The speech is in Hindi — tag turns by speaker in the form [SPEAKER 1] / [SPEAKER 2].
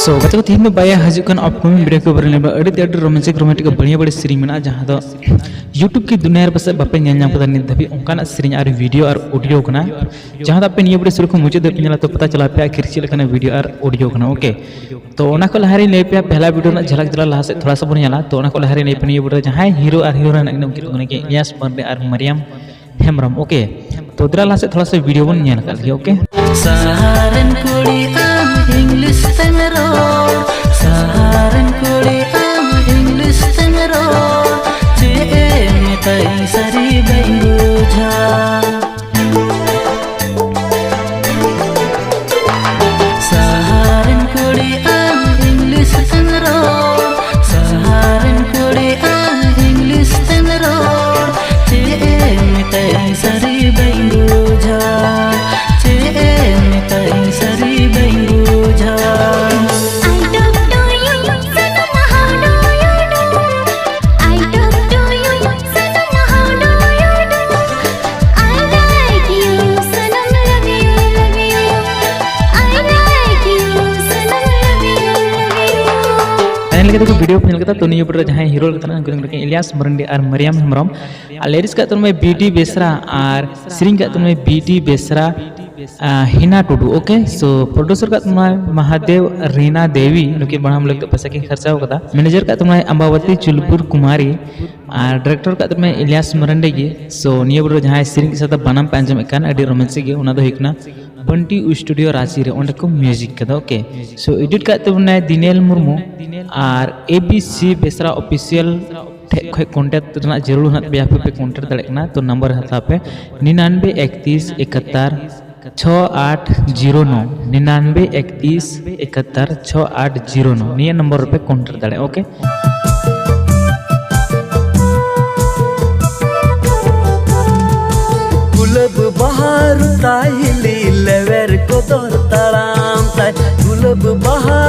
[SPEAKER 1] सो गत को तीन बाया हजुकन अपकमिंग वीडियो को बरने बा अड़ी तेड रोमांटिक बढ़िया बड़ी सीरीज में जहां दो यूट्यूब की दुनिया रे बस बापे ᱧᱮᱞ कदा नित धबी ओंकाना सीरीज और वीडियो और ऑडियो कना जहां दा पे निये बड़ी शुरू को मुझे दे पिनला तो पता चला पे आखिर चेल कना वीडियो और ऑडियो कना ओके तो ओना को लहारी ले पे पहला वीडियो ना झलक जला लहा से थोड़ा सा बन जाला तो ओना को लहारी ले पे निये बड़ी जहां हीरो और हीरोइन एकदम के यस बर्दे और मरियम हेमरम ओके तो दरा लहा से थोड़ा सा वीडियो बन ᱧᱮल कर लिया ओके
[SPEAKER 2] सहारन कुड़ी इंग्लिश तेमरो सहारन कुड़ी इंग्लिश तेमरो चे मिताई सरी बेंगुझा सहारन कुड़ी इंग्लिश तेमरो सहारन कुड़ी इंग्लिश तेमरो चे मिताई सरी बेंगुझा
[SPEAKER 1] वीडियो पे तो निये बड़ा जहां हीरो लगे इलियास मरंडी और मरियम हेमरम लेडीज का तो बीडी बेसरा और सिरिंग का तो B D Besra Hina Tudu okay so producer का तुम्हारे महादेव रीना देवी नुकी बड़ा हम लोग तो पैसा की खर्चा होगा मैनेजर का तुम्हारे अंबावती चुलपुर कुमारी और डायरेक्टर का तुम्हें इलियास मरंडी गे सो निये बड़ा जहां सिरिंग के साथ बनम पंजम एकान अडी रोमांसिक गे उना दो हिकना बंटी स्टूडियो रांची रे ओंडे को म्यूजिक कदा ओके सो एडिट का तुमने दिनेल मुर्मू और एबीसी बेसरा ऑफिशियल खे कॉन्टैक्ट रना जरूर हत पे पे कॉन्टैक्ट दड़ेना तो नंबर हता पे 9931 71 6809 9931 71 6809 निये नंबर पे कॉन्टैक्ट दड़े ओके
[SPEAKER 2] गुलाब बहार ताइली लेवर को दर तड़ाम ताई गुलाब बहार